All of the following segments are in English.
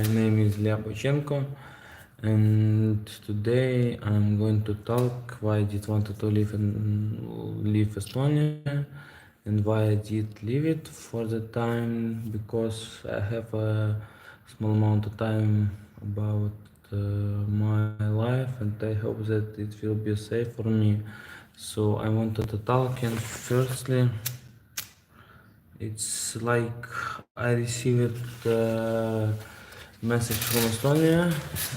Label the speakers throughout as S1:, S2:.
S1: name is Ilja Boitšenko, and today I'm going to talk why I did wanted to leave Estonia and why I did leave it for the time, because I have a small amount of time about my life, and I hope that it will be safe for me. So I wanted to talk, and firstly, it's like I received a message from Estonia.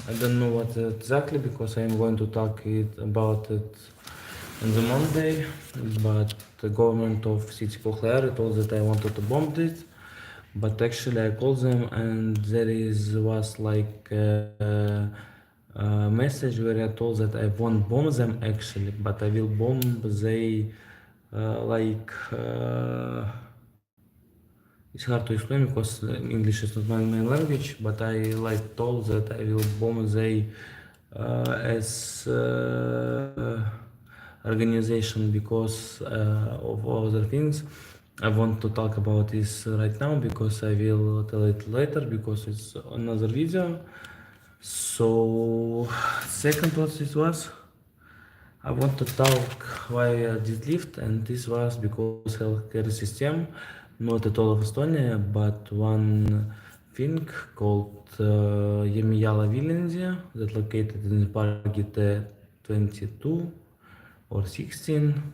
S1: I don't know what exactly, because I'm going to talk about it on the Monday, but the government of city KOHTLA+JARVE told that I wanted to bomb it, but actually I called them and was like a message where I told that I won't bomb them actually, but I will bomb they like it's hard to explain because English is not my main language, but I like told that I will bomb they as organization because of other things. I want to talk about this right now because I will tell it later because it's another video. So second what it was, I want to talk why I did leave, and this was because healthcare system, not at all of Estonia, but one thing called Jemiala Viljandi that located in Pargite 22 or 16.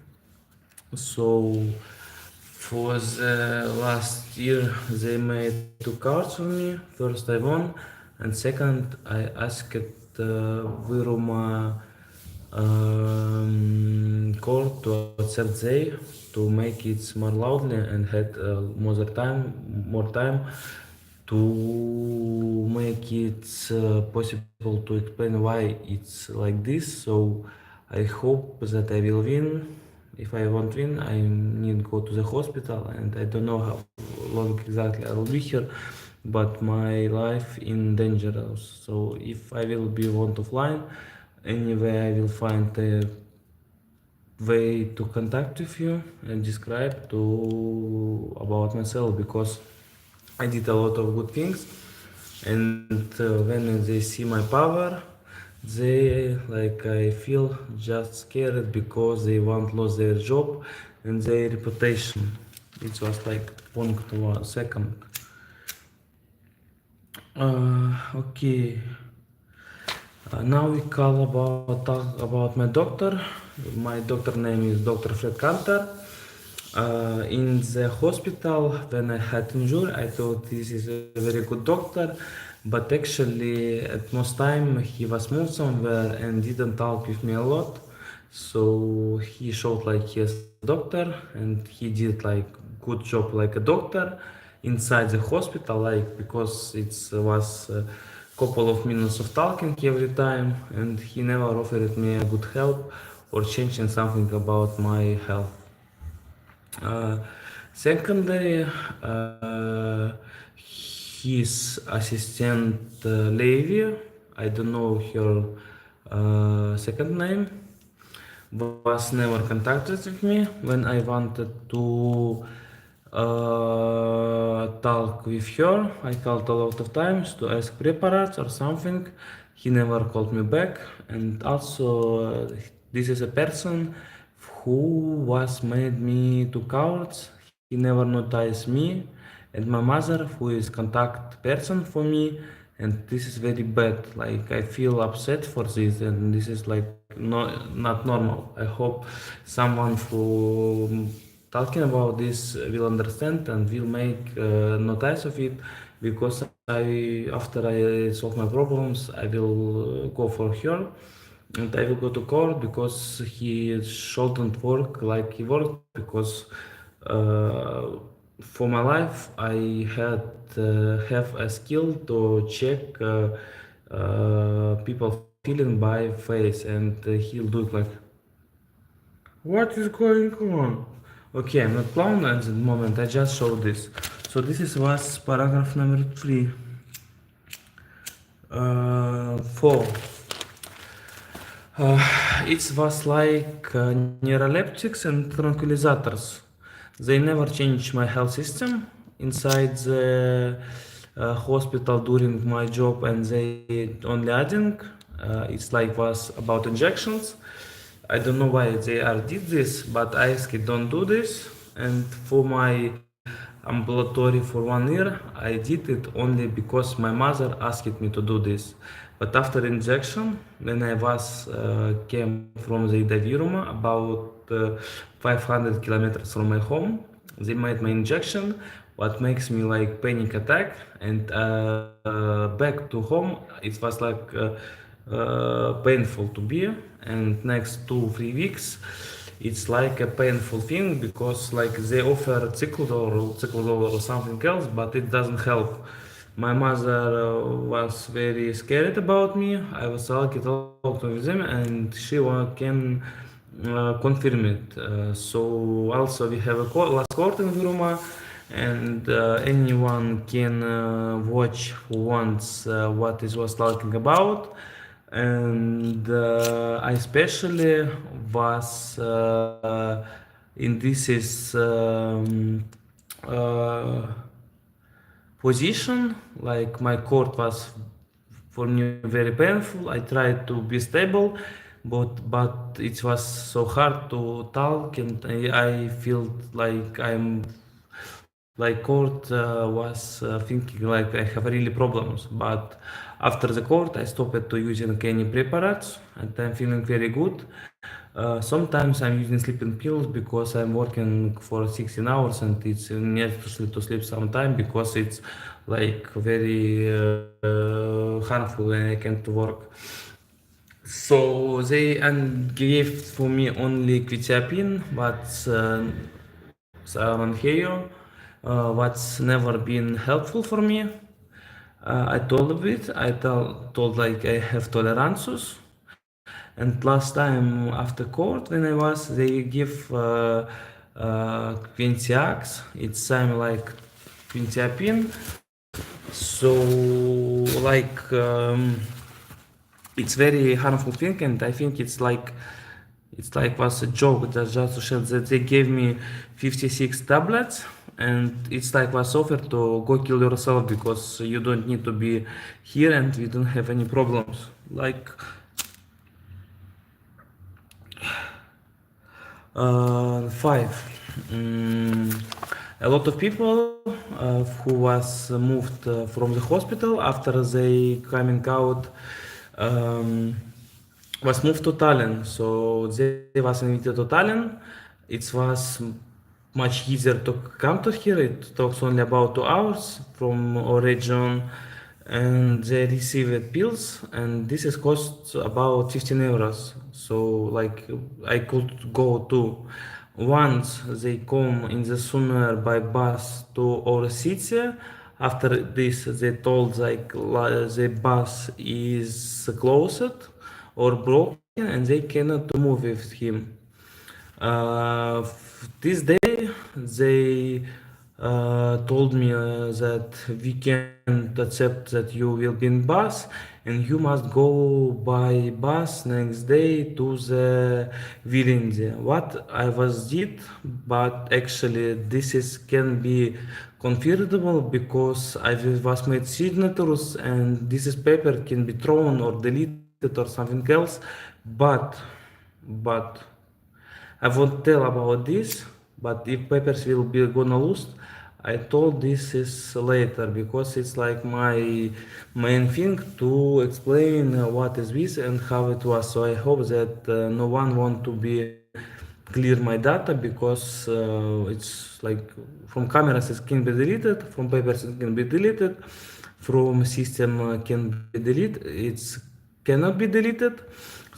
S1: So for the last year they made two cards for me. First I won, and second I asked Viruma court to accept they to make it more loudly and had more time to make it possible to explain why it's like this. So I hope that I will win. If I won't win, I need to go to the hospital, and I don't know how long exactly I will be here, but my life in danger. So if I will be want offline, anyway, I will find a way to contact with you and describe about myself, because I did a lot of good things, and when they see my power, they I feel just scared because they won't lose their job and their reputation. It was like point 1 second. Okay. Now we talk about my doctor. My doctor name is Dr. Fred Kanter. In the hospital, when I had injury, I thought this is a very good doctor, but actually at most time he was moved somewhere and didn't talk with me a lot. So he showed like he is a doctor, and he did like good job like a doctor inside the hospital, like because it was couple of minutes of talking every time, and he never offered me a good help or changing something about my health. Secondly, his assistant Levi, I don't know her second name, was never contacted with me when I wanted to talk with her. I called a lot of times to ask preparates or something. He never called me back, and also this is a person who was made me two cowards. He never noticed me and my mother, who is contact person for me, and this is very bad. Like I feel upset for this, and this is like not normal. I hope someone who talking about this will understand and will make notice of it, because after I solve my problems, I will go for her, and I will go to court because he shouldn't work like he worked, because for my life I had have a skill to check people feeling by face, and he'll do it like, what is going on? Okay, I'm not clown at the moment, I just showed this. So this was paragraph number 3. 4. It was like neuroleptics and tranquilizers. They never changed my health system inside the hospital during my job, and they only adding. It's like was about injections. I don't know why they are did this, but I asked don't do this. And for my ambulatory for 1 year, I did it only because my mother asked me to do this. But after injection, when I was came from the Viruma, about 500 kilometers from my home, they made my injection, what makes me like panic attack, and back to home, it was like painful to be, and next 2-3 weeks, it's like a painful thing because like they offer cyclodol or something else, but it doesn't help. My mother was very scared about me. I was lucky to talk with them, and she can confirm it. So also we have a last court in Viruma, and anyone can watch who wants what it was talking about. And I especially was in this is position, like my cord was for me very painful. I tried to be stable, but it was so hard to talk, and I feel like I'm like court was thinking like I have really problems. But after the court, I stopped to using any preparates, and I'm feeling very good. Sometimes I'm using sleeping pills because I'm working for 16 hours, and it's necessary to sleep sometime because it's like very harmful when I can't work. So they gave for me only quetiapine, but Saranheyo, what's never been helpful for me. I told it. Told like I have tolerances. And last time after court, when I was, they give Quintiax. It's same like quintiapine. So like it's very harmful thing, and I think it's like was a joke. That's just to show that they gave me 56 tablets, and it's like was offered to go kill yourself because you don't need to be here, and we don't have any problems. Like 5. A lot of people who was moved from the hospital after they coming out was moved to Tallinn. So they was invited to Tallinn. It was much easier to come to here. It talks only about 2 hours from our region, and they received pills, and this is cost about 15 euros. So like I could go to once they come in the summer by bus to our city. After this, they told like the bus is closed or broken, and they cannot move with him. This day, they told me that we can't accept that you will be in bus, and you must go by bus next day to the Vilnius. What I was did, but actually this is can be confirmable because I was made signatures, and this is paper can be thrown or deleted or something else, but I won't tell about this, but if papers will be gonna lose, I told this is later because it's like my main thing to explain what is this and how it was. So I hope that no one want to be clear my data because it's like from cameras it can be deleted, from papers it can be deleted, from system can be deleted, it cannot be deleted.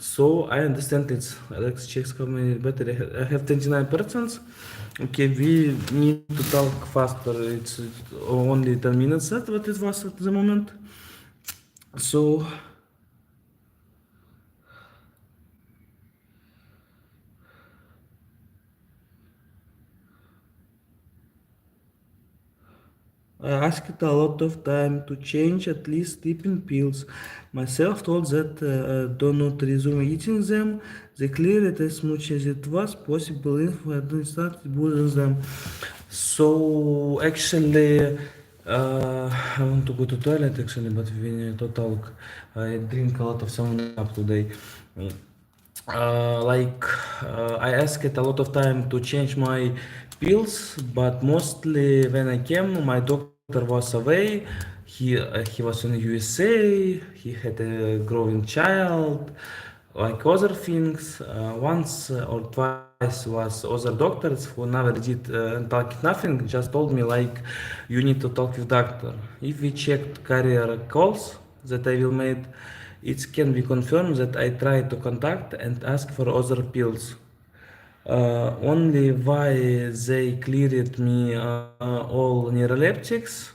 S1: So I understand it's Alex checks how many battery I have 29%. Okay, we need to talk faster. It's only 10 minutes that what it was at the moment. So I asked a lot of time to change at least sleeping pills. Myself told that do not resume eating them. They cleared it as much as it was possible if I didn't start using them. So actually, I want to go to toilet actually, but we need to talk. I drink a lot of 7-Up today. I asked a lot of time to change my pills, but mostly when I came, my doctor was away. He was in USA. He had a growing child, like other things. Once or twice was other doctors who never did talk nothing. Just told me like, you need to talk with doctor. If we checked carrier calls that I will make, it can be confirmed that I tried to contact and ask for other pills. Only why they cleared me all neuroleptics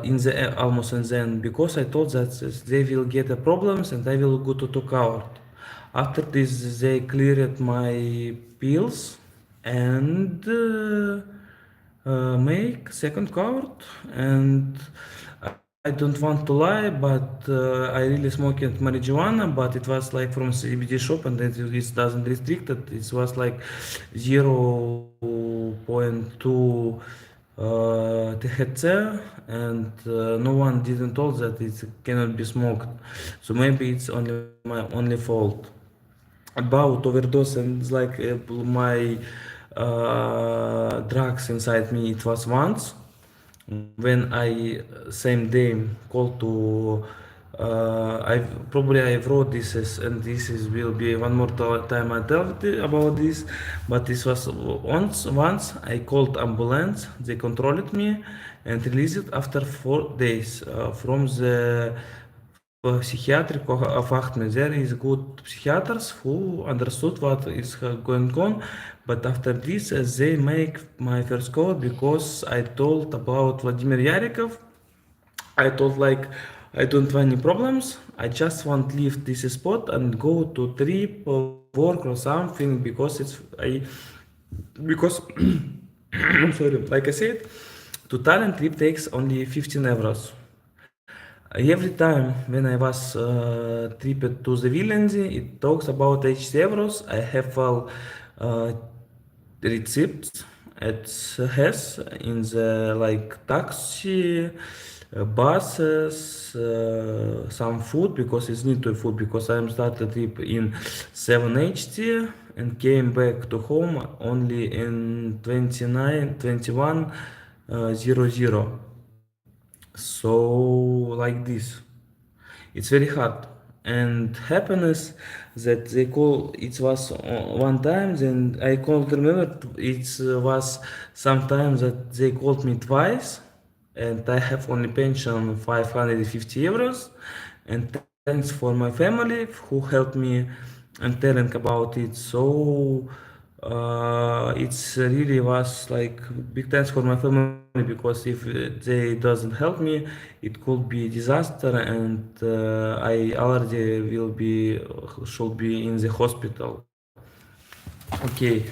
S1: in the almost and then because I thought that they will get a problems and I will go to court. After this, they cleared my pills and make second court. And I don't want to lie, but I really smoked marijuana, but it was like from CBD shop and it doesn't restrict it. It was like 0.2 THC, and no one didn't told that it cannot be smoked. So maybe it's only my only fault. About overdose and like my drugs inside me, it was once when I same day called to I wrote this and this is will be one more time I tell about this, but this was once I called ambulance, they controlled me and released it after 4 days from the psychiatric of Ahmed. There is good psychiatrists who understood what is going on, but after this they make my first call because I told about Vladimir Yarikov. I told like I don't want any problems. I just want to leave this spot and go to trip or work or something because because I'm sorry, like I said, to Thailand trip takes only 15 euros. Every time when I was tripped to the Vilnius, it talks about 80 euros. I have receipts. It has in the like taxi, buses, some food because it's need to food because I started trip in 7:80 and came back to home only in 21:00. So like this, it's very hard. And happiness that they call it was one time, then I can't remember. It was sometimes that they called me twice, and I have only pension 550 euros. And thanks for my family who helped me and telling about it. So it's really was like big thanks for my family because if they doesn't help me, it could be disaster and I already should be in the hospital. Okay.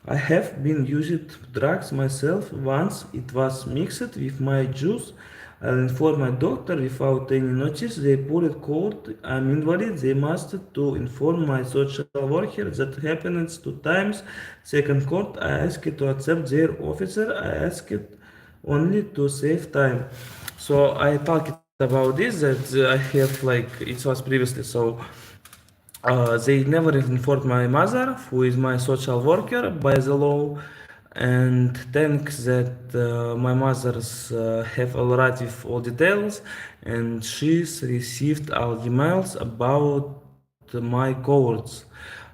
S1: I have been using drugs myself once. It was mixed with my juice. I informed my doctor without any notice. They put it court. I'm invalid. They must to inform my social worker. That happened 2 times. Second court, I asked to accept their officer. I asked only to save time. So I talked about this that I have like it was previously. So they never informed my mother, who is my social worker by the law, and thanks that my mother's have already with all details, and she's received all emails about my codes.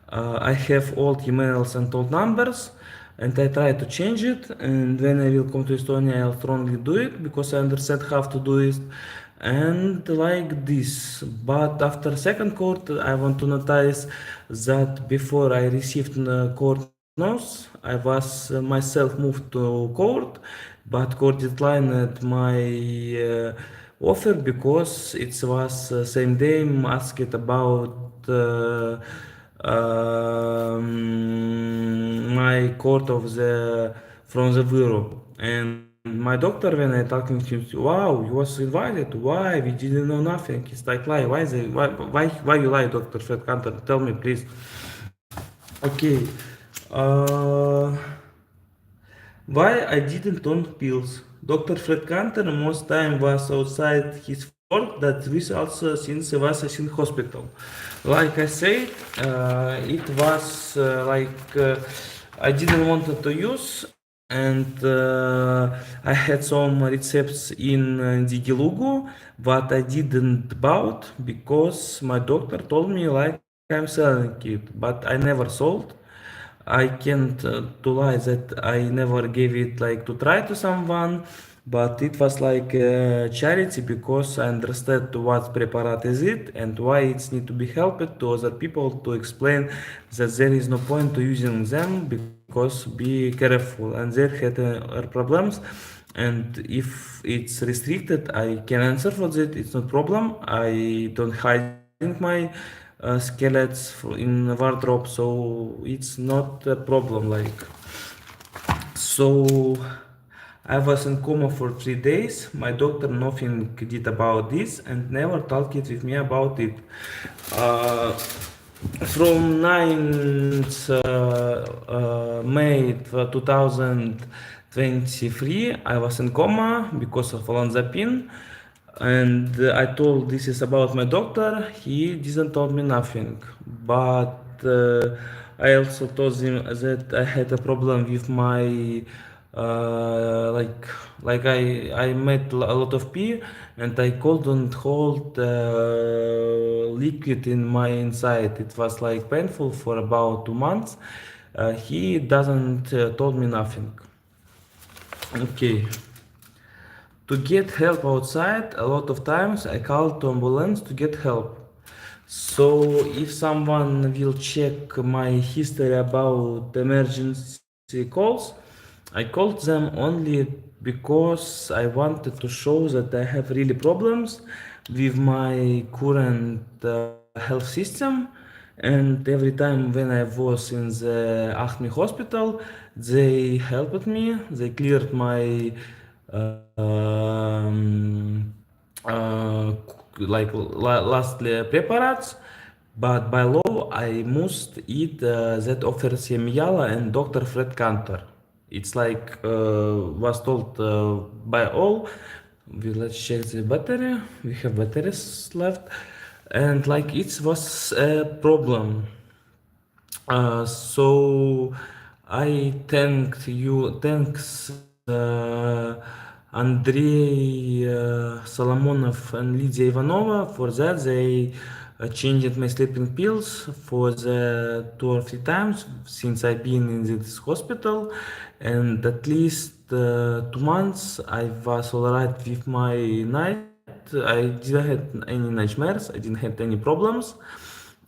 S1: I have old emails and old numbers, and I try to change it. And when I will come to Estonia, I'll strongly do it because I understand how to do it. And like this, but after second court, I want to notice that before I received court notice, I was myself moved to court, but court declined my offer because it was same day asked about my court of the from the bureau. And my doctor, when I talking to him, wow, you was invited. Why? We didn't know nothing. It's like lie. Why you lie, Dr. Fred Cantor? Tell me, please. Okay. Uh, why I didn't take pills? Dr. Fred Cantor most time was outside his work. That results since he was in hospital. Like I said, it was I didn't want to use, and I had some recepts in Digilugu, but I didn't bought because my doctor told me like I'm selling it, but I never sold. I can't to lie that I never gave it like to try to someone, but it was like a charity because I understood what preparat is it and why it's need to be helped to other people to explain that there is no point to using them because be careful and there had problems, and if it's restricted I can answer for that, it's not problem. I don't hiding my skeletons in wardrobe, so it's not a problem. Like, so I was in coma for 3 days. My doctor nothing did about this and never talked with me about it. From 9th May 2023, I was in coma because of olanzapine, and I told this is about my doctor. He didn't told me nothing, but I also told him that I had a problem with my like I made a lot of pee and I couldn't hold liquid in my inside. It was like painful for about 2 months. He doesn't told me nothing. Okay. To get help outside, a lot of times I call to ambulance to get help. So if someone will check my history about emergency calls, I called them only because I wanted to show that I have really problems with my current health system. And every time when I was in the Acme hospital, they helped me. They cleared my um, uh, lastly preparates, but by law I must eat that offers Yala and Dr. Fred Cantor. It's like was told by all. Let's check the battery. We have batteries left, and like it was a problem. So I thanks Andrei Solomonov and Lydia Ivanova for that. They changed my sleeping pills for the 2 or 3 times since I've been in this hospital, and at least 2 months I was alright with my night. I didn't have any nightmares. I didn't have any problems.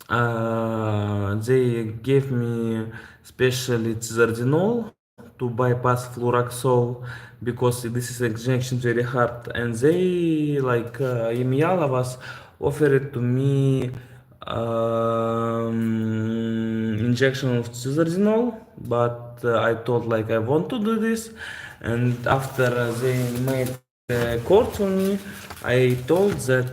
S1: They gave me specially Tizardinol to bypass fluoroxole because this is injection very hard, and they like Yemiala was offered to me injection of Tizardinol, but I thought like I want to do this, and after they made court for me, I told that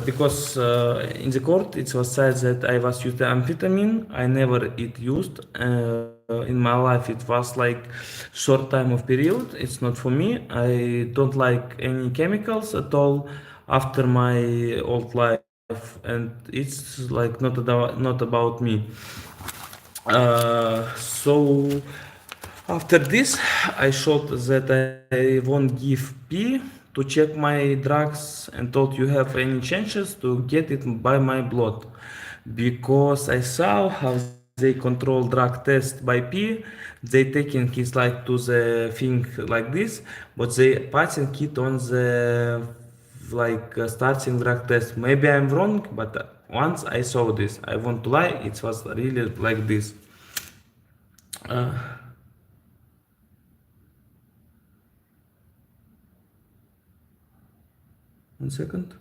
S1: because in the court it was said that I was used amphetamine. I never it used in my life. It was like short time of period. It's not for me. I don't like any chemicals at all after my old life, and it's like not about me. So after this, I showed that I won't give P to check my drugs and told you have any chances to get it by my blood, because I saw how they control drug test by P. They taking it like to the thing like this, but they passing it on the like starting drug test. Maybe I'm wrong, but once I saw this, I want to lie. It was really like this. Uh, 1 second.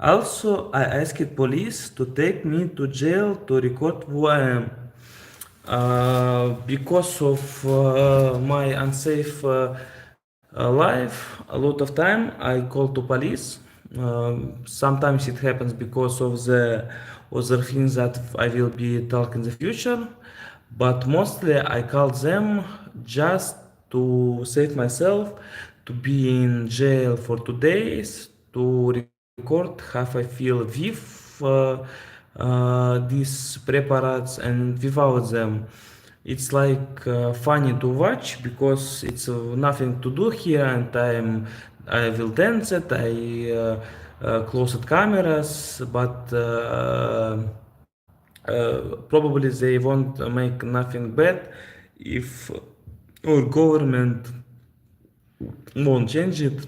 S1: Also, I asked police to take me to jail to record who I am. Because of my unsafe life, a lot of time I called to police. Sometimes it happens because of the other things that I will be talking in the future, but mostly I call them just to save myself, to be in jail for 2 days, to record how I feel with these preparates and without them. It's like funny to watch because it's nothing to do here, and I will dance it. Closed cameras, but probably they won't make nothing bad if our government won't change it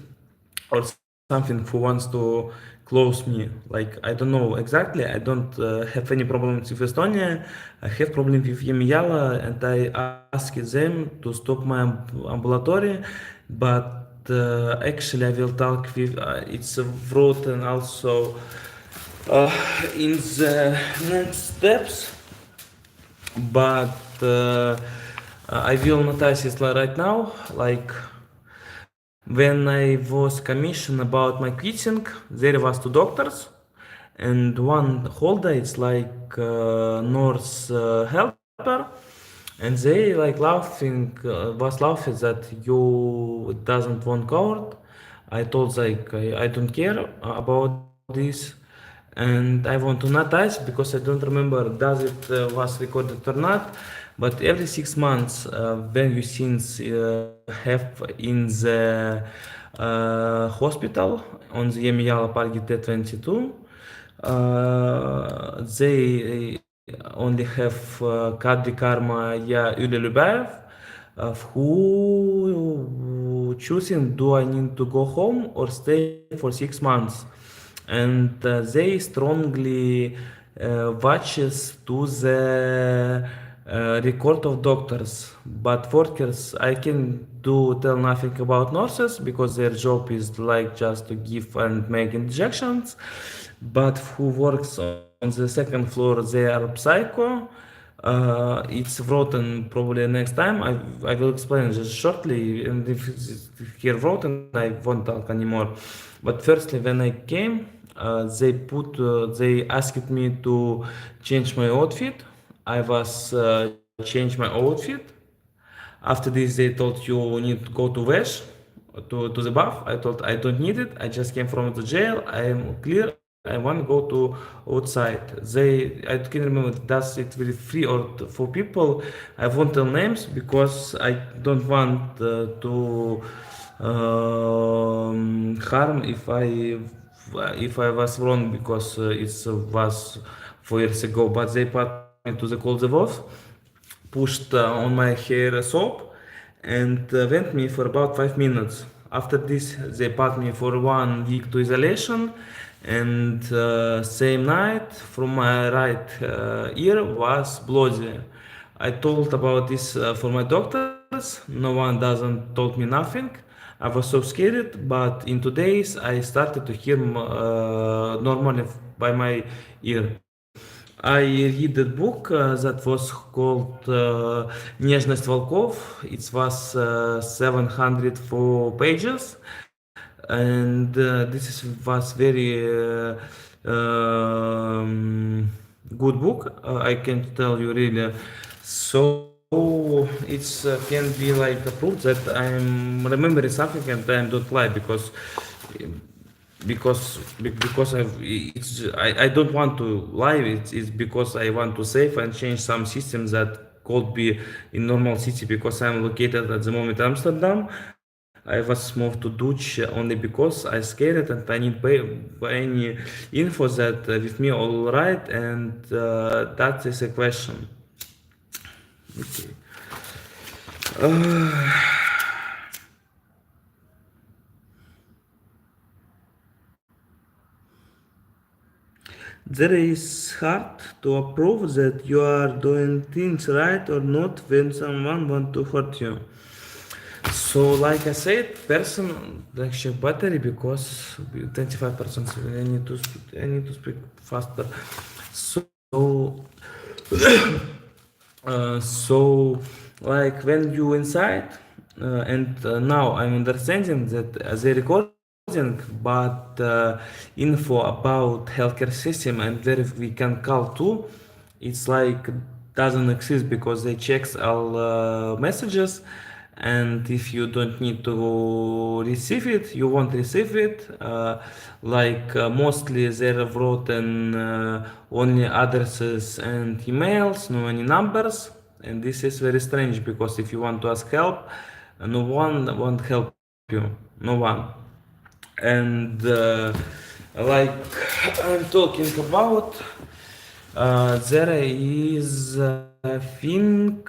S1: or something who wants to close me. Like, I don't know exactly. I don't have any problems with Estonia. I have problem with Yemiala, and I asked them to stop my ambulatory, but actually I will talk with it's written also in the next steps, but I will notice it right now. Like, when I was commissioned about my quitting, there was two doctors and one holder. It's like nurse helper, and they like laughing, was laughing that you doesn't want court. I told like I don't care about this, and I want to not touch because I don't remember does it was recorded or not. But every 6 months, when you since have in the hospital on the Yemiala Park T22, they only have Kadri Karma, yeah, Ilja Boitšenko, who choosing do I need to go home or stay for 6 months, and they strongly watches to the record of doctors, but workers I can do tell nothing about nurses because their job is like just to give and make injections, but who works on the second floor they are psycho. It's written probably next time. I will explain just shortly, and if it's here written, I won't talk anymore. But firstly, when I came, they asked me to change my outfit. I was changed my outfit. After this, they told you need to go to wash, to the bath. I told I don't need it. I just came from the jail. I am clear. I want to go to outside. I can't remember does it really free or for people. I won't tell names because I don't want to harm if I was wrong because it was 4 years ago. But they put me to the cold bath, pushed on my hair soap, and went me for about 5 minutes. After this, they put me for 1 week to isolation, and same night from my right ear was bloody. I told about this for my doctors. No one doesn't told me nothing. I was so scared, but in 2 days I started to hear normally by my ear. I read a book that was called "Нежность волков". It was 704 pages, and was very good book. I can tell you really. So it's can be like a proof that I'm remembering something and I don't lie because I don't want to lie. It's because I want to save and change some systems that could be in normal city because I'm located at the moment Amsterdam. I was moved to Dutch only because I scared and I need any info that with me all right, and that is a question. Okay. There is hard to approve that you are doing things right or not when someone want to hurt you. So, like I said, person actually battery because 25%. I need to speak faster. So, like when you inside, and now I'm understanding that they record me but info about healthcare system and where we can call to, it's like doesn't exist because they checks all messages, and if you don't need to receive it, you won't receive it. Mostly they've written only addresses and emails, no any numbers, and this is very strange because if you want to ask help, no one won't help you, no one. And like I'm talking about, there is a thing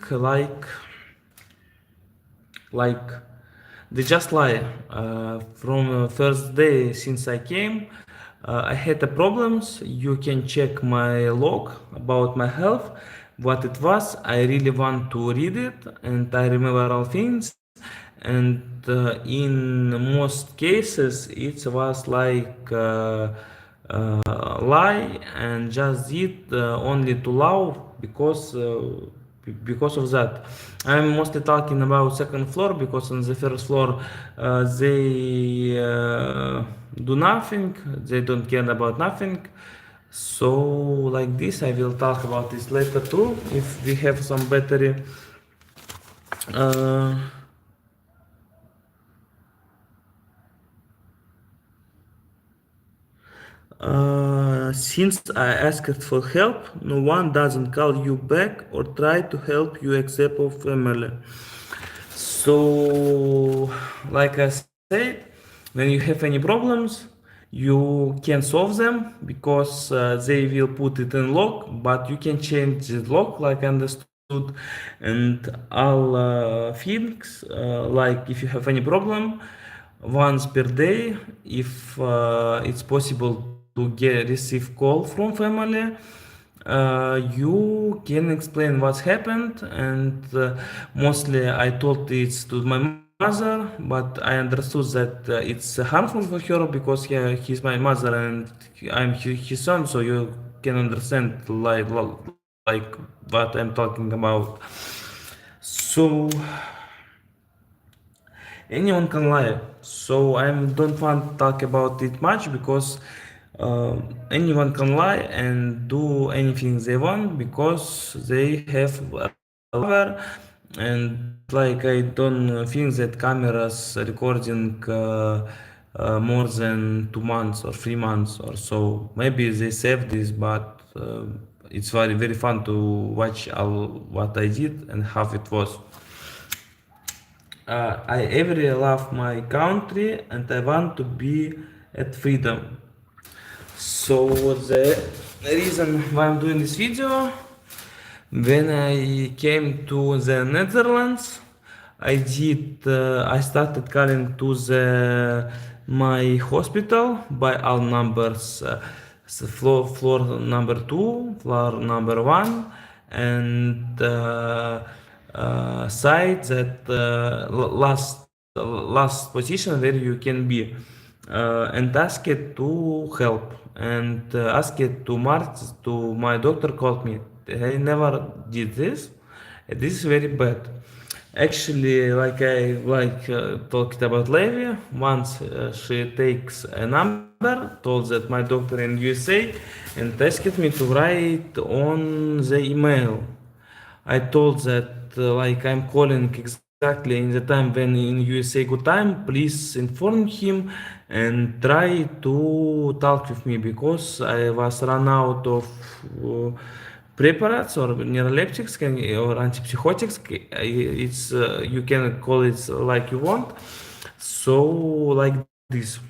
S1: like they just lie. From first day since I came, I had the problems. You can check my log about my health, what it was. I really want to read it, and I remember all things. And in most cases, it was like lie and just did only to love because of that. I'm mostly talking about second floor because on the first floor they do nothing, they don't care about nothing. So like this, I will talk about this later too if we have some battery. Uh, since I asked for help, no one doesn't call you back or try to help you except for family. So, like I said, when you have any problems, you can solve them because they will put it in log, but you can change the log, like I understood, and all things, like if you have any problem, once per day, if it's possible to receive call from family, you can explain what's happened, and mostly I told it to my mother, but I understood that it's harmful for her because he's my mother and I'm his son, so you can understand like what I'm talking about. So anyone can lie. So I don't want to talk about it much because anyone can lie and do anything they want because they have a cover. And like I don't think that cameras recording more than 2 months or 3 months or so. Maybe they save this, but it's very fun to watch all what I did and how it was. I every love my country and I want to be at freedom. So the reason why I'm doing this video, when I came to the Netherlands, I started calling to my hospital by all numbers, floor number 2, floor number 1, and side that last position where you can be, and ask it to help, and ask it to my doctor called me. I never did this. This is very bad. Actually, like I talked about Levi, once she takes a number, told that my doctor in USA, and asked me to write on the email. I told that like I'm calling exactly in the time when in USA good time, please inform him and try to talk with me because I was run out of preparates or neuroleptics or antipsychotics. It's you can call it like you want. So like this.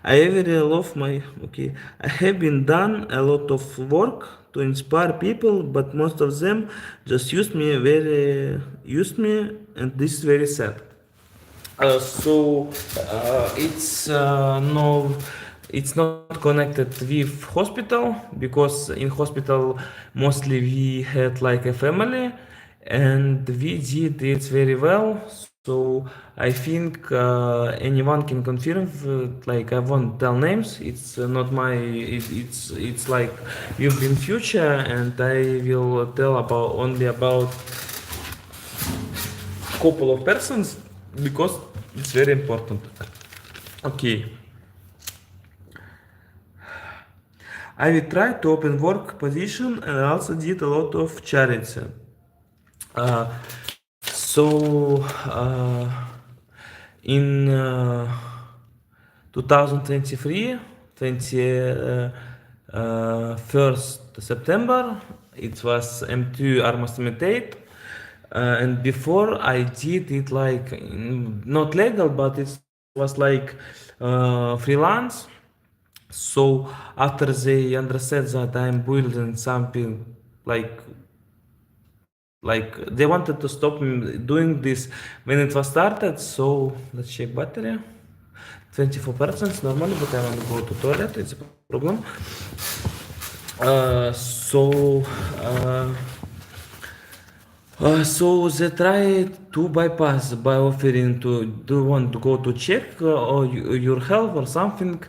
S1: I really love my okay. I have been done a lot of work to inspire people, but most of them just used me, and this is very sad. It's no, it's not connected with hospital because in hospital mostly we had like a family, and we did it very well. So I think anyone can confirm. Like I won't tell names. It's not my. It's like you've been future, and I will tell about couple of persons because It's very important. Okay. I will try to open work position and I also did a lot of charity. Uh, so in 2023, 1st September, it was M2 Armastame Teid. And before I did it like not legal, but it was like freelance. So after they understood that I'm building something like they wanted to stop me doing this when it was started. So let's check battery. 24% normally, but I want to go to toilet. It's a problem. So they try to bypass by offering to do you want to go to check or your health or something.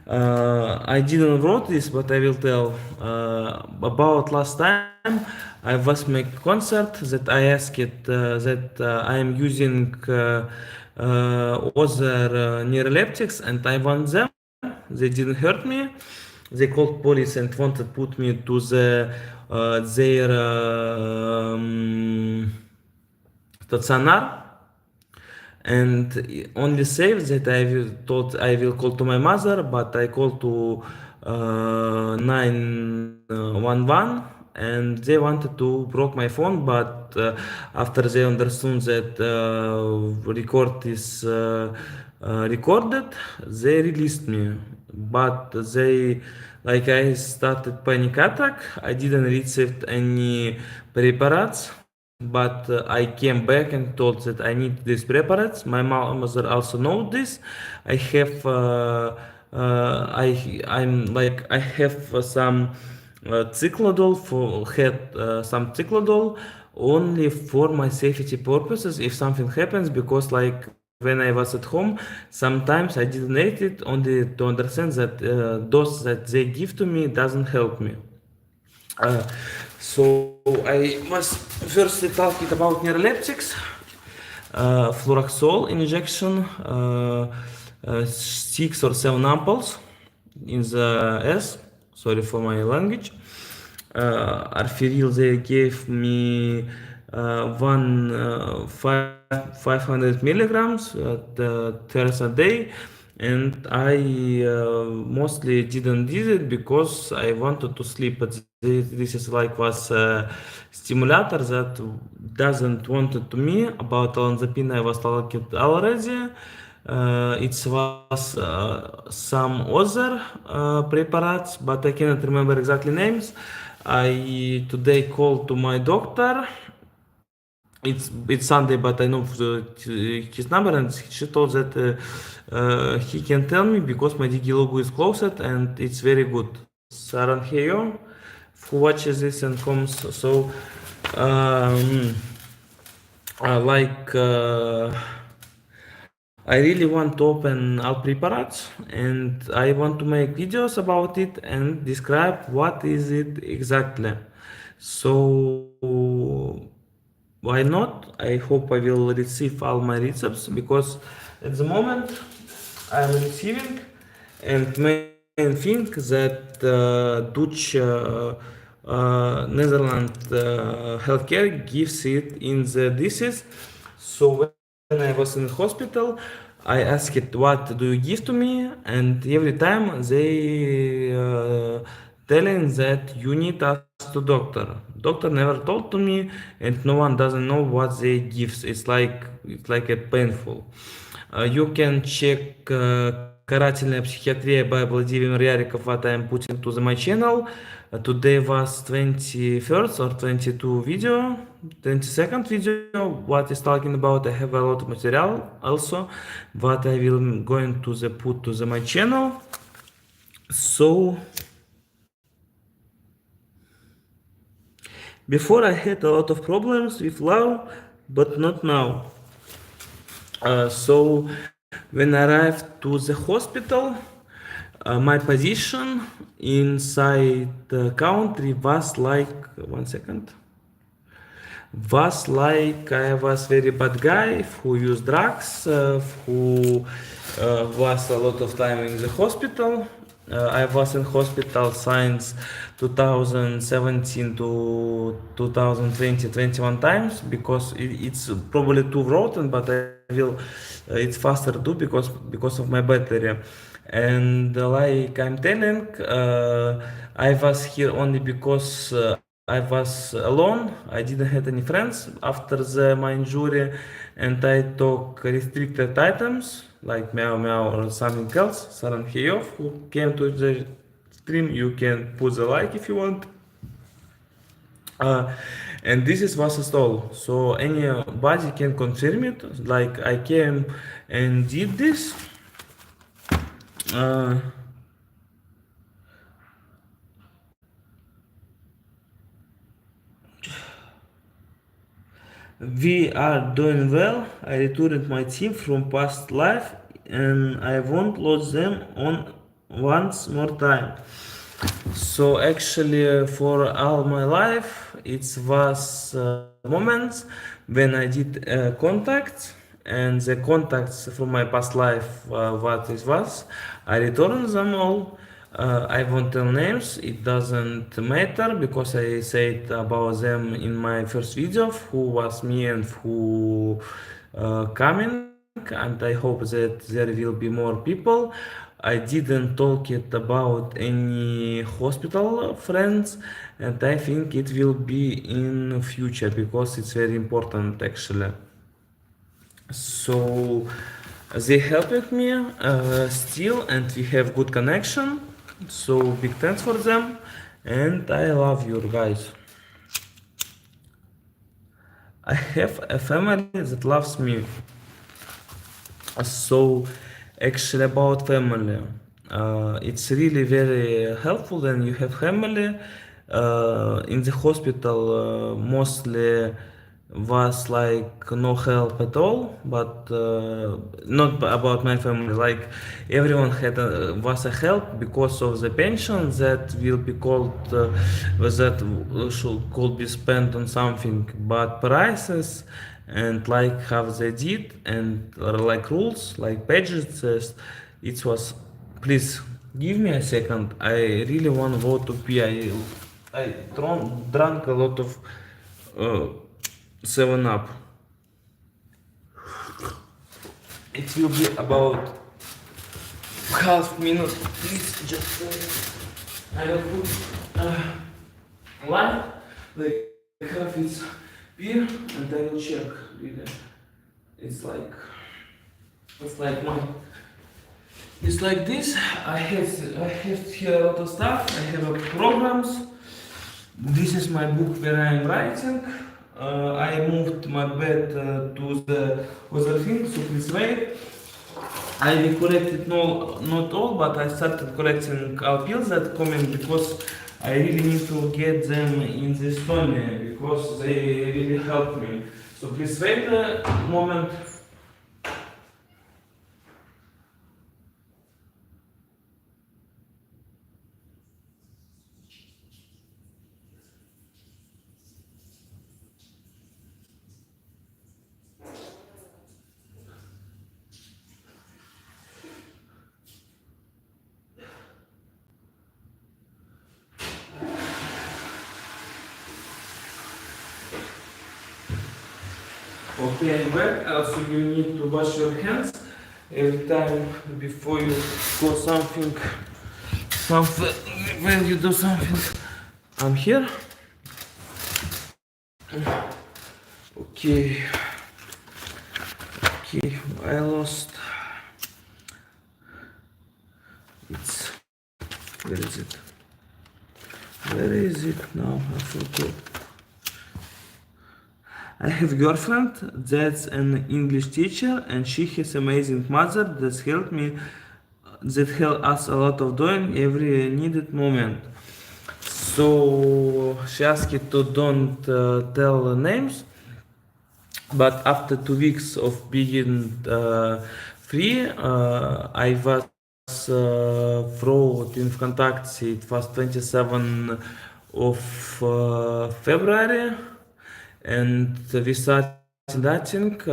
S1: I didn't wrote this, but I will tell about last time I was make concert that I asked that I am using other neuroleptics and I want them. They didn't hurt me. They called police and wanted to put me to their stationar. And only safe that thought I will call to my mother, but I called to 911 and they wanted to broke my phone, but after they understood that record is recorded, they released me. But they, like I started panic attack, I didn't receive any preparates. But I came back and told that I need these preparates. My mother also know this. I have I have some cyclodol some cyclodol only for my safety purposes if something happens, because like when I was at home, sometimes I didn't eat it only to understand that dose that they give to me doesn't help me. So I was first talking about neuroleptics, fluoroxol injection, 6 or 7 ampoules in the S. Sorry for my language. Arferil they gave me 500 milligrams twice a day. And I mostly didn't did it because I wanted to sleep, but this is like was a stimulator that doesn't wanted to me. About olanzapine I was talking already. It was some other preparates, but I cannot remember exactly names. I today called to my doctor. It's Sunday, but I know his number, and she told that he can tell me because my DG logo is closed and it's very good. Saran Heyo, who watches this and comes. So, I really want to open all preparates and I want to make videos about it and describe what is it exactly. So why not? I hope I will receive all my recepts, because at the moment I'm receiving, and main thing that Dutch Netherlands healthcare gives it in the disease. So when I was in the hospital, I asked what do you give to me, and every time they telling that you need ask to doctor. Doctor never told to me, and no one doesn't know what they gives. It's like a painful. You can check карательная психиатрия by Vladimir Yarikov, what I am putting to my channel. Today was 21st or 22 video, 22nd video, what is talking about. I have a lot of material also, what I will going to put to my channel. So before I had a lot of problems with love, but not now. So when I arrived to the hospital, my position inside the country was like, 1 second. was like I was very bad guy who used drugs, who was a lot of time in the hospital. I was in hospital since 2017 to 2020, 21 times because it's probably too rotten, but I will it's faster to do because of my battery. And like I'm telling, I was here only because I was alone. I didn't have any friends after my injury, and I took restricted items like meow meow or something else. Saran Heyov, who came to the stream, you can put the like if you want. Uh, and this is was installed, so anybody can confirm it. Like I came and did this. Uh, We are doing well. I returned my team from past life and I won't lose them on once more time. So actually for all my life it was moments when I did contacts and the contacts from my past life what it was. I returned them all. I won't tell names, it doesn't matter because I said about them in my first video who was me and who coming, and I hope that there will be more people. I didn't talk it about any hospital friends, and I think it will be in future because it's very important actually. So they helped me still, and we have good connection. So big thanks for them, and I love you guys. I have a family that loves me. So actually about family, it's really very helpful when you have family. In the hospital, mostly was like no help at all, but not about my family. Like everyone was a help because of the pension that will be called that could be spent on something, but prices and like how they did and like rules like pages it was. Please give me a second, I really want to go to pee. I drank a lot of uh, 7 up. It will be about half minute. Please just I will put light like half it's beer and I will check really. It's like my it's like this. I have here a lot of stuff. I have programs. This is my book where I am writing. I moved my bed to the other thing, so please wait. I will correct it, no, not all, but I started correcting all pills that coming because I really need to get them in the Estonia because they really help me. So please wait a moment. Okay, I'm back. Also, you need to wash your hands every time before you go something, when you do something. I'm here. Okay. Okay, I lost. It's where is it? Where is it now? I forgot. I have a girlfriend that's an English teacher and she has amazing mother that help us a lot of doing every needed moment. So she asked to don't tell names, but after 2 weeks of being free, I was wrote in ВКонтакте, it was 27 of February. and we started I think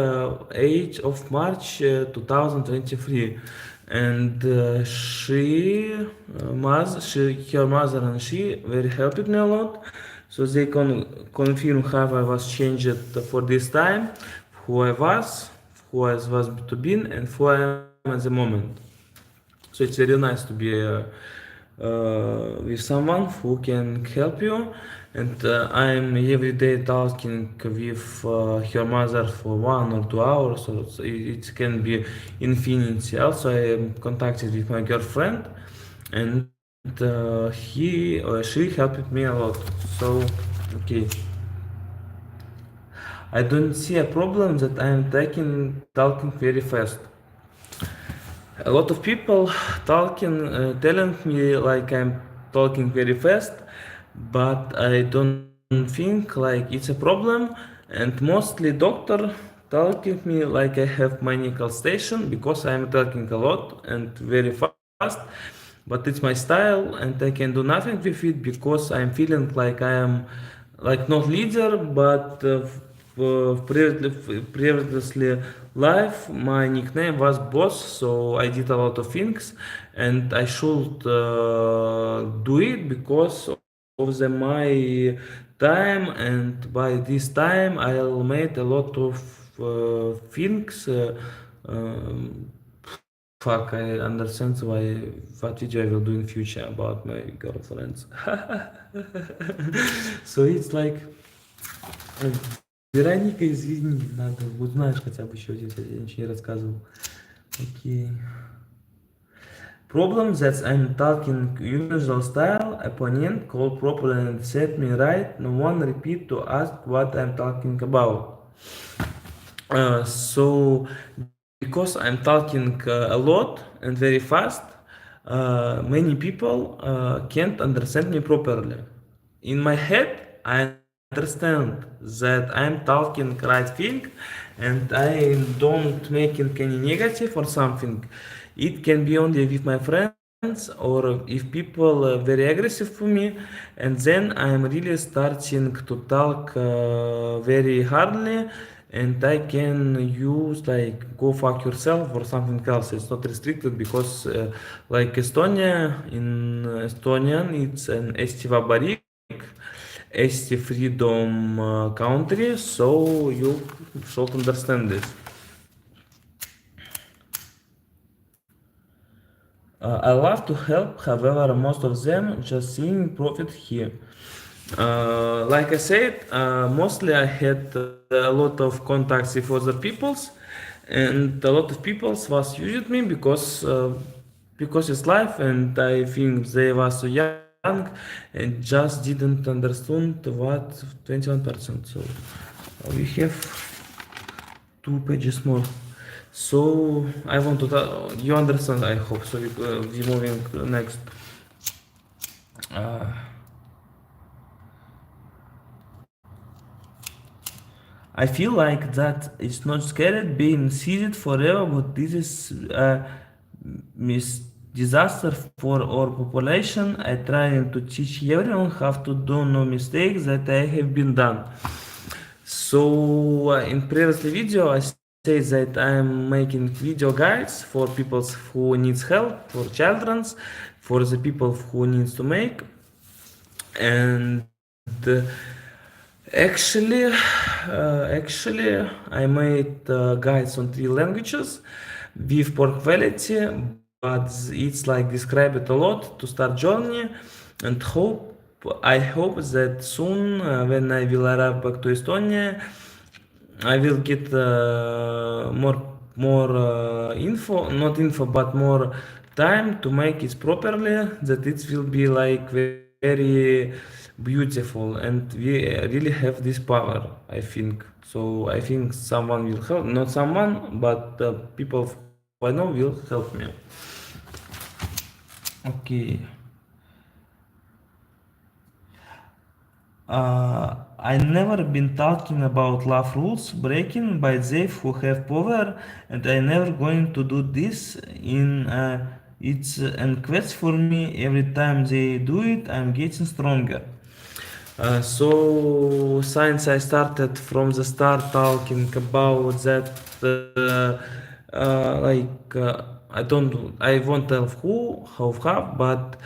S1: age of March 2023, and her mother and she very helped me a lot, so they confirm how I was changed for this time, who I was to be, and who I am at the moment. So it's very nice to be with someone who can help you. And I'm every day talking with her mother for 1 or 2 hours, so it can be infinity. Also, I am contacted with my girlfriend, and he or she helped me a lot. So, okay. I don't see a problem that I'm talking very fast. A lot of people telling me like I'm talking very fast, but I don't think like it's a problem. And mostly doctor talking me like I have medical station because I'm talking a lot and very fast. But it's my style, and I can do nothing with it because I'm feeling like I am like not leader, but previously life my nickname was boss, so I did a lot of things, and I should do it because of my time, and by this time I'll made a lot of things. Fuck, I understand what video I will do in future about my girlfriends. So it's like Вероника, извини, надо, вот знаешь хотя бы еще здесь, я ничего не рассказывал. Окей. Problem that I'm talking usual style, opponent call properly and set me right, no one repeat to ask what I'm talking about. So, because I'm talking a lot and very fast, many people can't understand me properly. In my head, I understand that I'm talking right thing, and I don't making any negative or something. It can be only with my friends or if people very aggressive for me, and then I'm really starting to talk very hardly, and I can use like go fuck yourself or something else. It's not restricted because like Estonia, in Estonian it's an Eesti Vabariik, Eesti freedom country, so you should understand this. I love to help, however, most of them just seeing profit here. Like I said, mostly I had a lot of contacts with other peoples, and a lot of peoples was using me because it's life, and I think they was so young and just didn't understand what 21%. So we have 2 pages more. So I want to you understand, I hope. So we moving next. I feel like that it's not scared being seated forever, but this is a disaster for our population. I try to teach everyone how to do no mistakes that I have been done. So in previous video I say that I'm making video guides for people who needs help, for children's, for the people who needs to make, and actually I made guides on 3 languages with poor quality, but it's like describe it a lot to start journey, and I hope that soon when I will arrive back to Estonia I will get more info, not info, but more time to make it properly, that it will be like very beautiful, and we really have this power, I think. So I think someone will help, not someone, but people who I know will help me. Okay. I never been talking about love rules breaking by they who have power, and I never going to do this. It's a quest for me. Every time they do it, I'm getting stronger. So since I started from the start talking about that, I won't tell who, how, but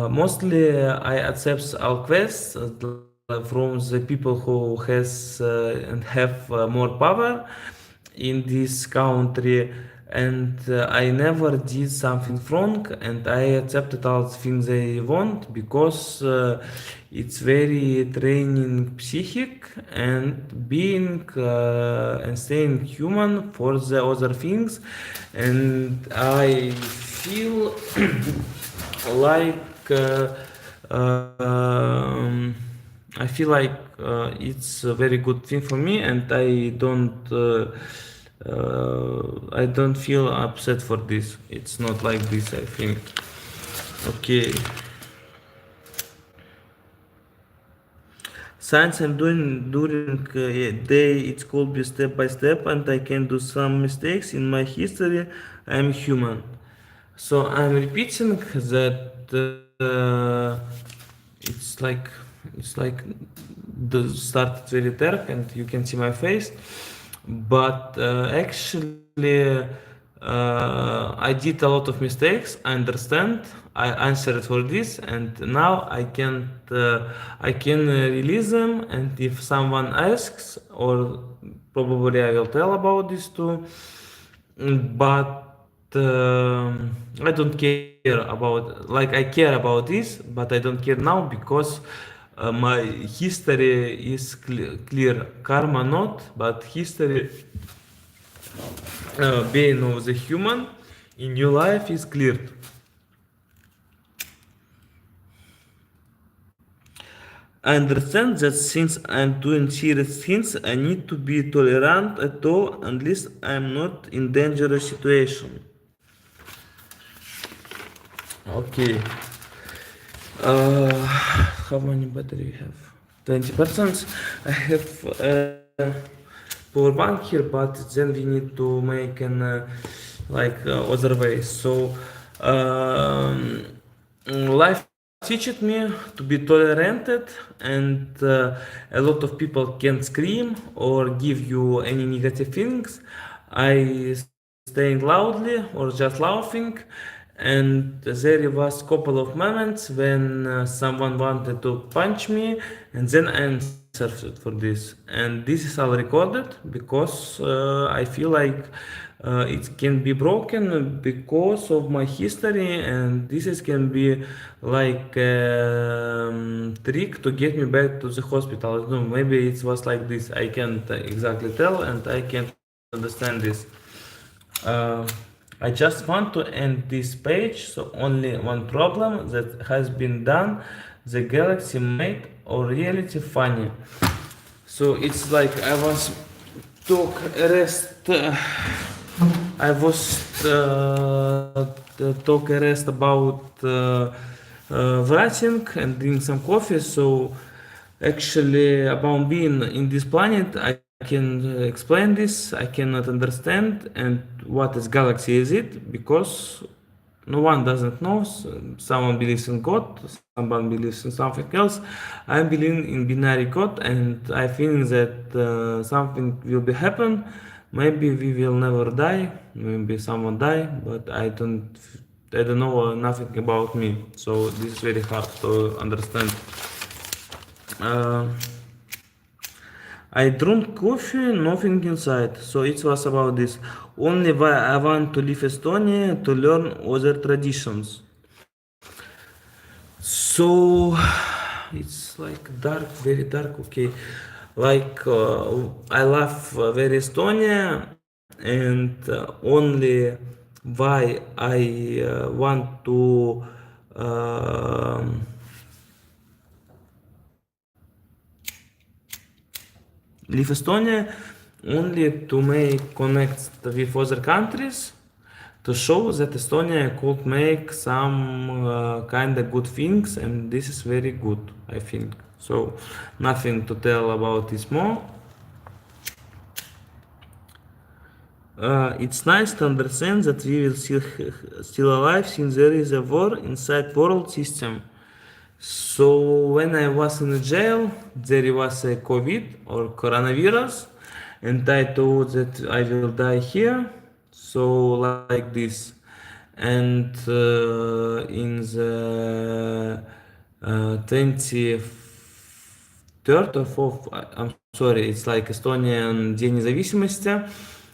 S1: mostly I accept all quests from the people who has and have more power in this country, and I never did something wrong, and I accepted all the things they want because it's very training psychic and being and staying human for the other things, and I feel like I feel like it's a very good thing for me, and I don't feel upset for this. It's not like this, I think. Okay. Science I'm doing during a day, it could be step by step, and I can do some mistakes in my history. I'm human. So I'm repeating that it's like it's like the start very dark and you can see my face, but actually I did a lot of mistakes. I understand. I answered for this, and now I can release them. And if someone asks, or probably I will tell about this too. But I don't care about, like, I care about this, but I don't care now because my history is clear. Karma not, but history, being of the human in your life is cleared. I understand that since I'm doing serious things, I need to be tolerant at all, unless I'm not in dangerous situation. Okay. How many battery we have? 20%. I have power bank here, but then we need to make an other way. So life teaches me to be tolerant, and a lot of people can scream or give you any negative things. I staying loudly or just laughing, and there was couple of moments when someone wanted to punch me, and then I answered for this, and this is all recorded because I feel like it can be broken because of my history, and this is can be like trick to get me back to the hospital. I don't know, maybe it was like this, I can't exactly tell, and I can't understand this. uh, I just want to end this page, so only one problem that has been done, the galaxy made or reality funny. So it's like I was took a rest, I was took a rest about writing and drinking some coffee. So actually about being in this planet, I can explain this. I cannot understand and what is galaxy is it, because no one doesn't know. Someone believes in God, someone believes in something else. I believe in binary code, and I think that something will be happen. Maybe we will never die. Maybe someone die, but I don't know nothing about me. So this is very hard to understand. Uh, I drank coffee, nothing inside. So it was about this. Only why I want to leave Estonia to learn other traditions. So it's like dark, very dark. Okay, like I love very Estonia, and only why I want to. um Leave Estonia only to make connects with other countries, to show that Estonia could make some kind of good things, and this is very good, I think. So nothing to tell about this more. It's nice to understand that we will still alive since there is a war inside world system. So when I was in the jail, there was a COVID or coronavirus, and I thought that I will die here. So like this, and in the 23rd or 4th, I'm sorry, it's like Estonian День независимости.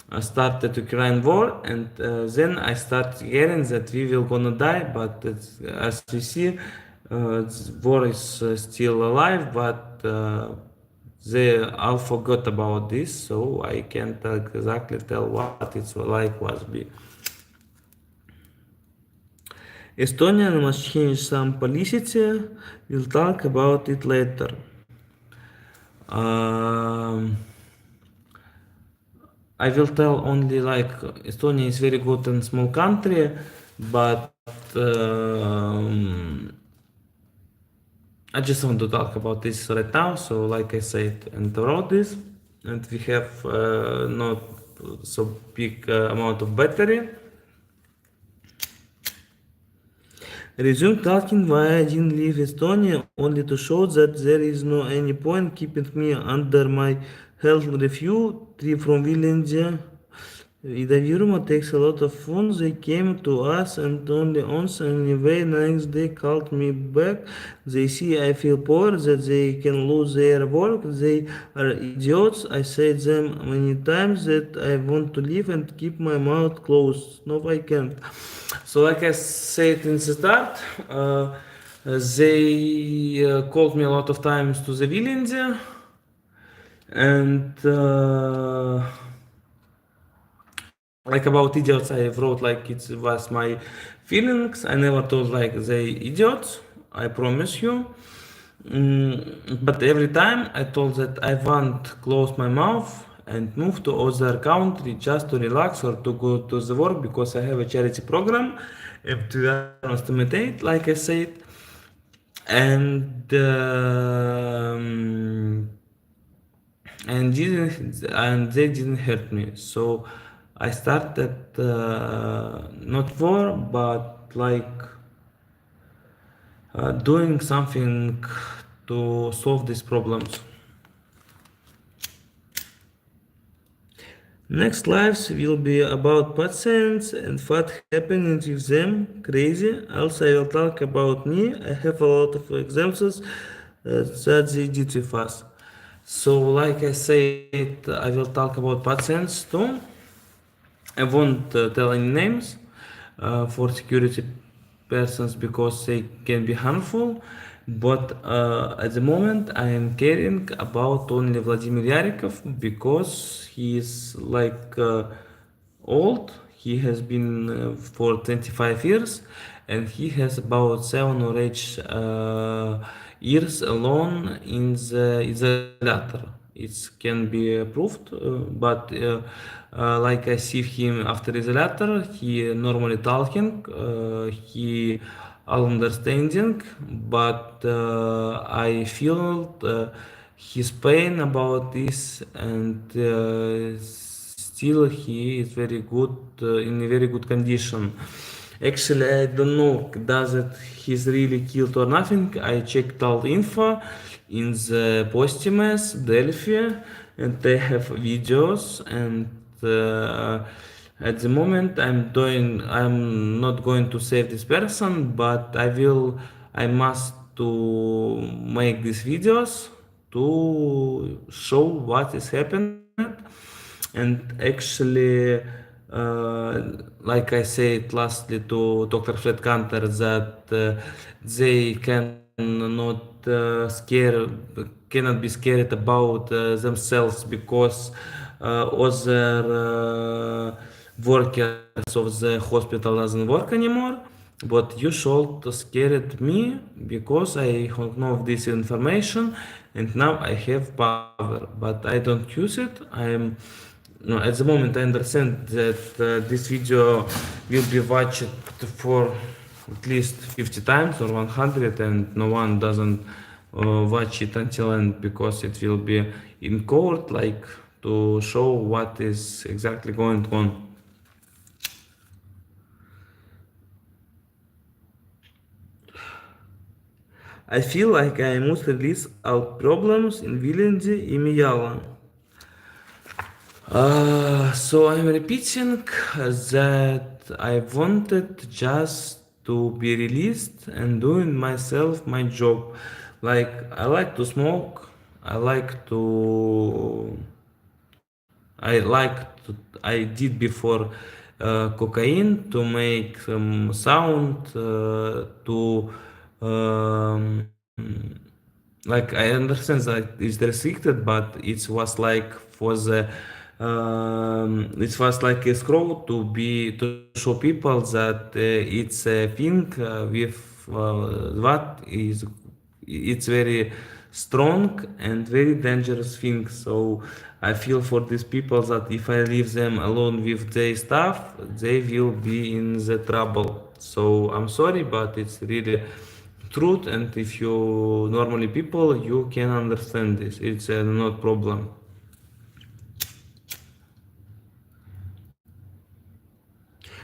S1: I started Ukraine war, and then I started hearing that we will gonna die, but as we see, war is still alive, but they all forgot about this, so I can't exactly tell what it's like was be. Estonia must change some policy. We'll talk about it later. Um, I will tell only like Estonia is very good and small country, but I just want to talk about this right now. So like I said and wrote this, and we have not so big amount of battery. Resume talking why I didn't leave Estonia, only to show that there is no any point keeping me under my health review trip from Vilnius. Ida takes a lot of fun. They came to us and only once anyway. Next day called me back. They see I feel poor, that they can lose their work. They are idiots. I said them many times that I want to leave and keep my mouth closed. No, I can't. So like I said in the start, they called me a lot of times to the Vilnius, and like about idiots, I wrote like it was my feelings. I never told like they idiots, I promise you. But every time I told that I want to close my mouth and move to other country just to relax or to go to the work because I have a charity program to Armastame Teid, like I said, and they didn't hurt me. So I started not war, but like doing something to solve these problems. Next lives will be about patients and what happening with them. Crazy. Also, I will talk about me. I have a lot of examples that they did with us. So, like I said, I will talk about patients too. I won't tell any names for security persons because they can be harmful. But at the moment, I am caring about only Vladimir Yarikov because he is like old. He has been for 25 years, and he has about 7 or 8 years alone in the isolator. It can be proved, but like I see him after isolator, he normally talking, he all understanding, but I feel his pain about this, and still he is very good in a very good condition. Actually, I don't know does it he's really killed or nothing. I checked all info in the Postimes, Delphi, and they have videos. And at the moment, I'm not going to save this person, but I must to make these videos to show what is happening. And actually, like I said lastly to Dr. Fred Kanter, that they cannot be scared about themselves because other workers of the hospital doesn't work anymore. But you should scared me because I know this information, and now I have power, but I don't use it. No, at the moment I understand that this video will be watched for at least 50 times or 100, and no one doesn't watch it until end because it will be in court, like to show what is exactly going on. I feel like I must release all problems in Viljandi и Mijala. So I'm repeating that I wanted just to be released and doing myself my job. Like I like to smoke, I like to I did before cocaine to make some sound to um, like I understand that it's restricted, but it was like for the it was like a scroll to show people that it's a thing with what is it's very strong and very dangerous thing. So I feel for these people that if I leave them alone with their stuff, they will be in the trouble. So I'm sorry, but it's really truth. And if you normally people, you can understand this. It's not problem.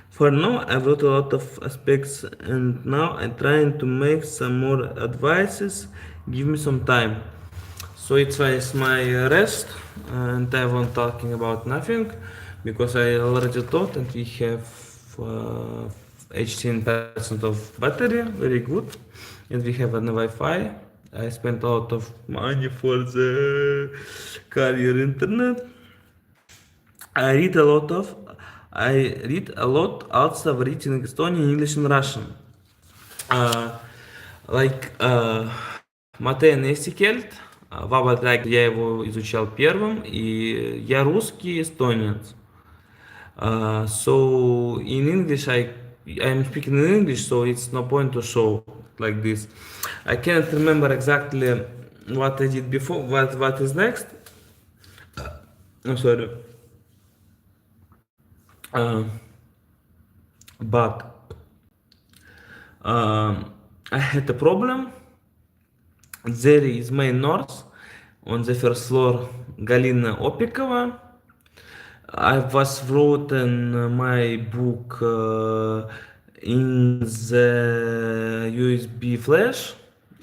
S1: For now, I've wrote a lot of aspects, and now I'm trying to make some more advices. Give me some time. So it was my rest, and I won't talking about nothing because I already thought and we have 18% of battery, very good, and we have a Wi-Fi. I spent a lot of money for the carrier internet. I read a lot of I read a lot also written in Estonian, English and Russian. А, like, Матей на eesti keelt, vabalt я его изучал первым, и я русский эстонец. So in English, I'm speaking in English, so it's no point to show like this. I can't remember exactly what I did before, what is next. I'm sorry. But I had a problem. There is main north on the first floor, Galina Opikova. I was written my book in the USB flash.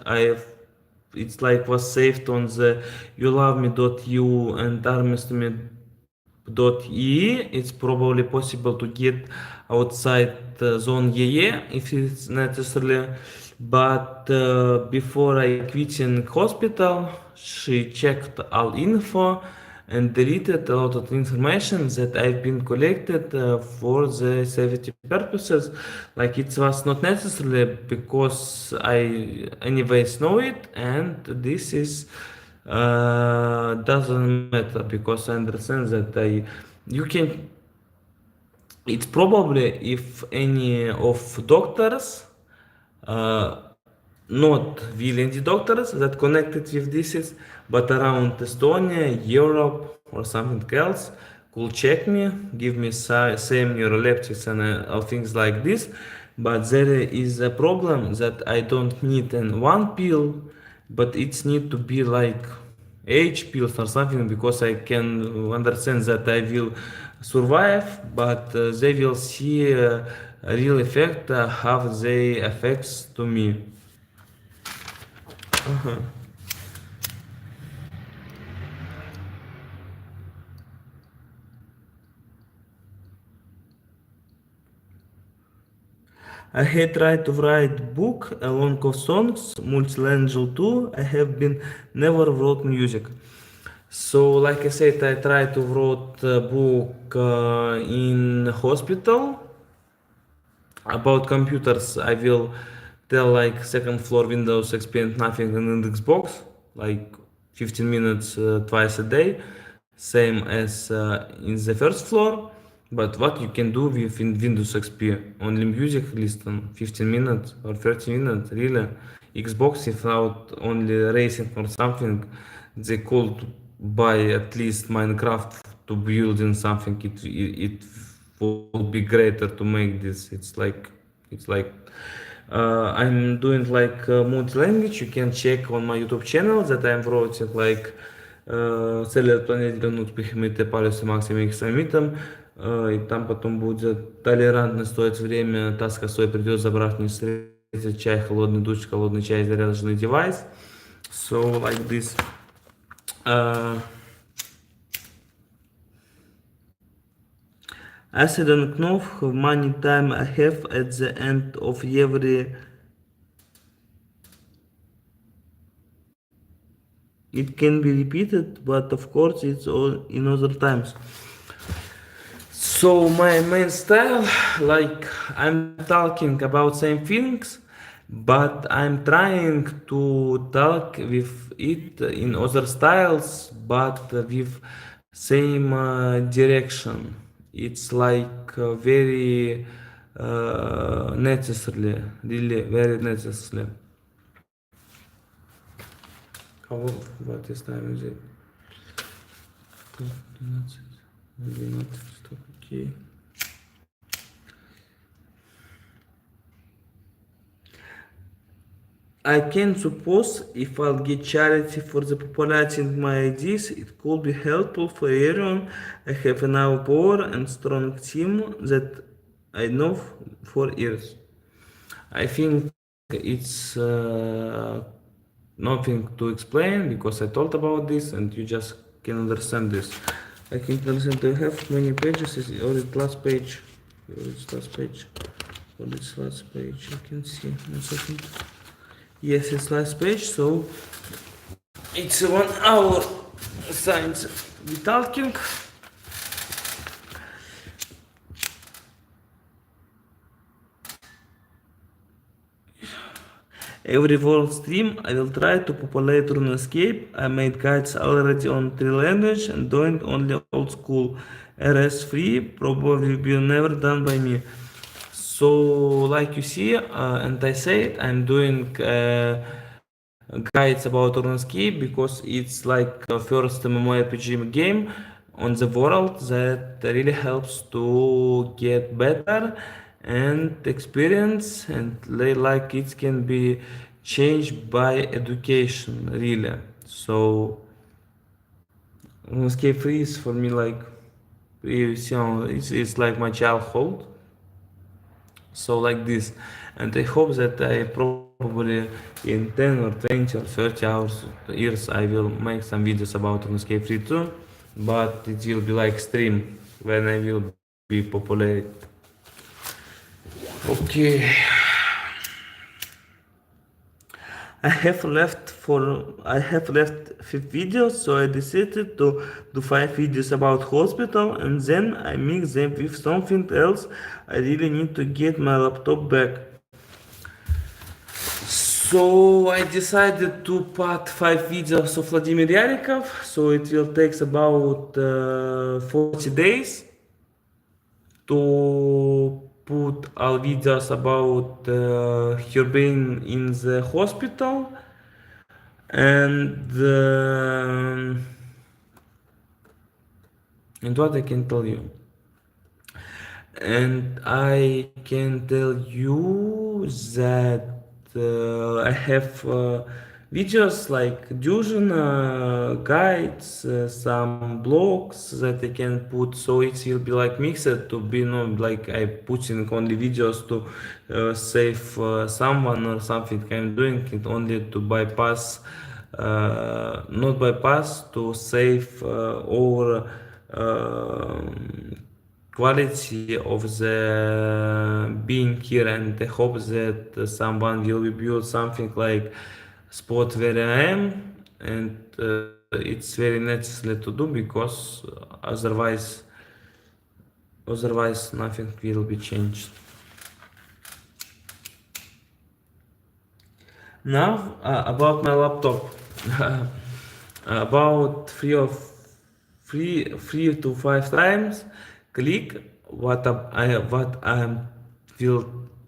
S1: I it's like was saved on the youloveme.eu and Armastame.ee. It's probably possible to get outside zone EE if it's necessary. But before I quit in hospital, she checked all info and deleted a lot of information that I've been collected for the safety purposes. Like it was not necessary because I anyways know it, and this is doesn't matter because I understand that you can. It's probably if any of doctors uh, not Viljandi doctors that connected with this, but around Estonia, Europe, or something else, could check me, give me same neuroleptics and all things like this. But there is a problem that I don't need one pill, but it's need to be like H pills or something because I can understand that I will survive, but they will see a real effect how they affects to me. I had tried to write book along of songs, multilingual too. I have been never wrote music. So, like I said, I tried to wrote a book in hospital about computers. I will tell like second floor Windows experience nothing in Xbox, like 15 minutes twice a day, same as in the first floor. But what you can do with in Windows XP, only music listen 15 minutes or 30 minutes, really. Xbox without only racing or something, they could buy at least Minecraft to build in something. It would be greater to make this. It's like I'm doing like multi-language. You can check on my YouTube channel that I'm writing like цели планирования успехами Т палец максимум их саммитом, и там потом будет толерантно стоить время, таска стоит придет забрать не горячий чай, холодный душ, холодный чай, заряженный девайс. So like this. As I don't know how many time I have at the end of every. It can be repeated, but of course it's all in other times. So my main style, like I'm talking about same things, but I'm trying to talk with it in other styles, but with same direction. It's like very necessarily, really very necessary. What is time is it? Maybe not. Stop. Okay. I can suppose if I'll get charity for the populating my ideas, it could be helpful for everyone. I have enough power and strong team that I know for years. I think it's nothing to explain because I told about this and you just can understand this. I can understand to have many pages or it's last page. Or it's last page. Or it's last page. You can see. 1 second. Yes, it's last page, so it's 1 hour science we talking. Every world stream I will try to populate RuneScape. I made guides already on 3 languages and doing only old school. RS3 probably will be never done by me. So like you see, and I said, I'm doing guides about RuneScape because it's like the first MMORPG game on the world that really helps to get better and experience, and like it can be changed by education really. So RuneScape 3 is for me like it's like my childhood. So like this, and I hope that I probably in 10 or 20 or 30 years I will make some videos about RuneScape 3 too, but it will be like stream when I will be popular. Okay. I have left 5 videos, so I decided to do 5 videos about hospital and then I mix them with something else. I really need to get my laptop back. So I decided to put 5 videos of Vladimir Yarikov, so it will take about 40 days to put all videos about her being in the hospital, and what I can tell you, and I can tell you that I have videos like Dusion guides, some blogs that I can put, so it will be like mixed to be not like I putting only videos to save someone or something. I'm doing it only to bypass, not bypass, to save our quality of the being here, and I hope that someone will build something like spot where I am, and it's very necessary to do because otherwise nothing will be changed. Now about my laptop. About 3 to 5 times click what I will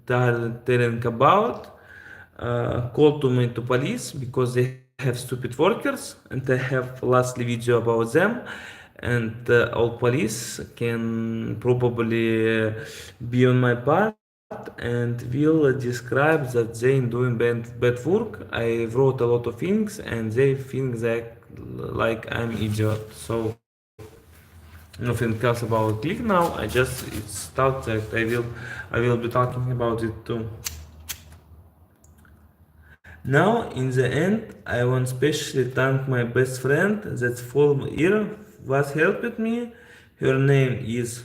S1: telling about. Call to me to police because they have stupid workers, and I have lastly video about them, and all police can probably be on my part and will describe that they doing bad work. I wrote a lot of things and they think that like I'm idiot. So nothing else about click now. I just it's thought that I will be talking about it too. Now, in the end, I want especially thank my best friend that full year was helped me. Her name is.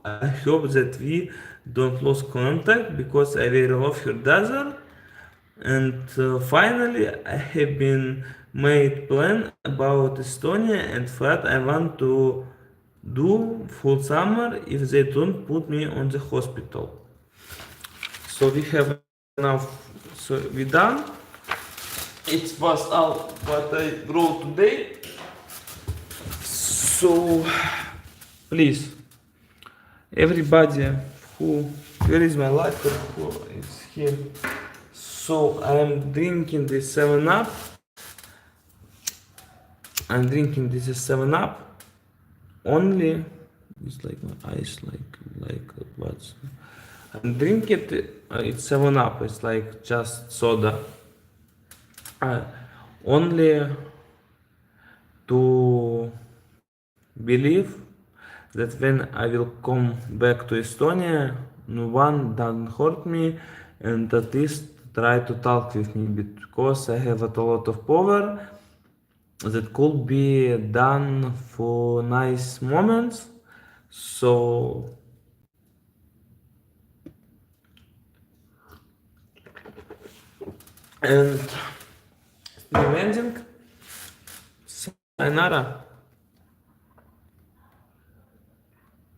S1: I hope that we don't lose contact because I very love her daughter. And finally, I have been made plan about Estonia and what I want to do full summer if they don't put me on the hospital. So we have enough. So we done. It was all what I wrote today. So please, everybody who, where is my lighter? Who is here? So I'm drinking this 7 Up. I'm drinking this 7 Up. Only it's like my eyes like what's I'm drinking it. It's 7 Up. It's like just soda. Only to believe that when I will come back to Estonia, no one doesn't hurt me and at least try to talk with me because I have a lot of power that could be done for nice moments. So and amazing. Sayonara.